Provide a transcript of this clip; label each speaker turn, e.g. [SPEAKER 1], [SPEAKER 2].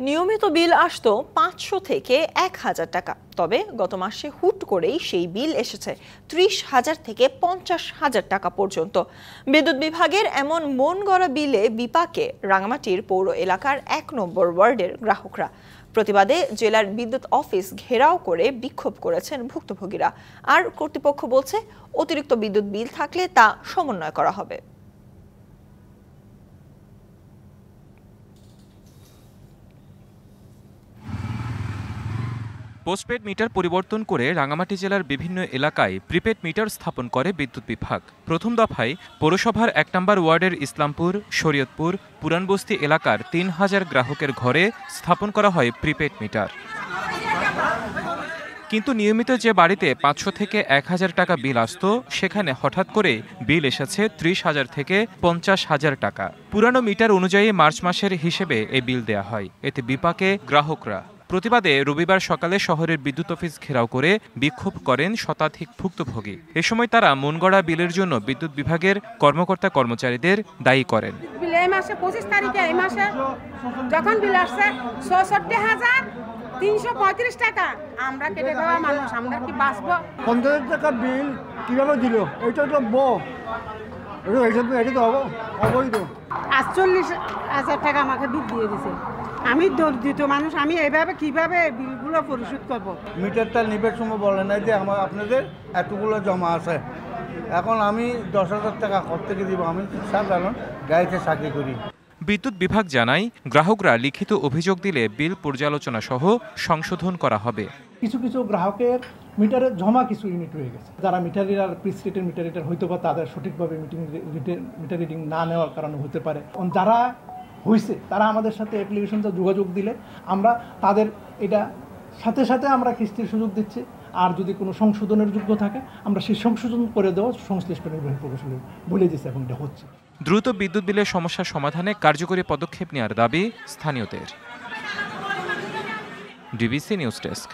[SPEAKER 1] নিয়মিত বিল আসতো 500 থেকে 1000 টাকা, তবে গত মাসে হুট করেই সেই বিল এসেছে 30,000 থেকে 50,000 টাকা পর্যন্ত। বিদ্যুৎ বিভাগের এমন মন গড়া বিলে বিপাকে রাঙামাটির পৌর এলাকার 1 নম্বর ওয়ার্ডের গ্রাহকরা। প্রতিবাদে জেলার বিদ্যুৎ অফিস ঘেরাও করে বিক্ষোভ করেছেন ভুক্তভোগীরা। আর কর্তৃপক্ষ বলছে, অতিরিক্ত বিদ্যুৎ বিল থাকলে তা সমন্বয় করা হবে।
[SPEAKER 2] পোস্টপেড মিটার পরিবর্তন করে রাঙামাটি জেলার বিভিন্ন এলাকায় প্রিপেড মিটার স্থাপন করে বিদ্যুৎ বিভাগ। প্রথম দফায় পৌরসভার 1 নম্বর ওয়ার্ডের ইসলামপুর, শরীয়তপুর, পুরানবস্তি এলাকার 3000 গ্রাহকের ঘরে স্থাপন করা হয় প্রিপেড মিটার। কিন্তু নিয়মিত যে বাড়িতে 500 থেকে 1000 টাকা বিল আসতো, সেখানে হঠাৎ করে বিল এসেছে 30,000 থেকে 50,000 টাকা। পুরানো মিটার অনুযায়ী মার্চ মাসের হিসেবে এই বিল দেয়া হয়। এতে বিপাকে গ্রাহকরা। প্রতিবাদে রবিবার সকালে শহরের বিদ্যুৎ অফিস ঘেরাও করে বিক্ষোভ করেন শতাধিক ভুক্তভোগী। এ সময় তারা মনগড়া বিলের জন্য বিদ্যুৎ বিভাগের কর্মকর্তা কর্মচারীদের দায়ী করেন।
[SPEAKER 3] এই মাসে 25 তারিখে এই মাসে যখন বিল আসছে 66,335 টাকা, আমরা কেটে দেওয়া মানুষ, আমরা কি বাঁচবো?
[SPEAKER 4] 50,000 টাকা বিল কিভাবে দিল? এটা তো এটা তো অবৈধ।
[SPEAKER 3] 48,000 টাকা আমাকে বিল দিয়ে দিছে। আমি দরিদ্র মানুষ, আমি এইভাবে কিভাবে বিলগুলো পরিশোধ করব?
[SPEAKER 4] মিটারটা নিবের সময় বলে নাই যে আপনাদের এতগুলো জমা আছে। এখন আমি 10,000 টাকা কত থেকে দিব? আমি সাধারণ গাড়িতে চাকরি করি।
[SPEAKER 2] বিদ্যুৎ বিভাগ জানায়, গ্রাহকরা লিখিত অভিযোগ দিলে বিল পর্যালোচনা সহ সংশোধন করা হবে।
[SPEAKER 5] কিছু কিছু গ্রাহকের মিটারের জমা কিছু ইউনিট হয়ে গেছে, যারা মিটার রিডার প্রিসেটের মিটার রিডার হয়তো বা তাদের সঠিকভাবে মিটার রিডিং না নেওয়ার কারণে হতে পারে। যারা হয়েছে তারা আমাদের সাথে অ্যাপ্লিকেশনটা যোগাযোগ দিলে আমরা তাদের এটা সাথে সাথে আমরা কিস্তির সুযোগ দিচ্ছি। আর যদি কোনো সংশোধনের যোগ্য থাকে আমরা সেই সংশোধন করে দেওয়া সংশ্লিষ্ট নির্বাহী প্রকৌশলী বলে দিচ্ছে, এবং এটা হচ্ছে।
[SPEAKER 2] দ্রুত বিদ্যুৎ বিলের সমস্যার সমাধানে কার্যকরী পদক্ষেপ নেওয়ার দাবি স্থানীয়দের। DBC news desk.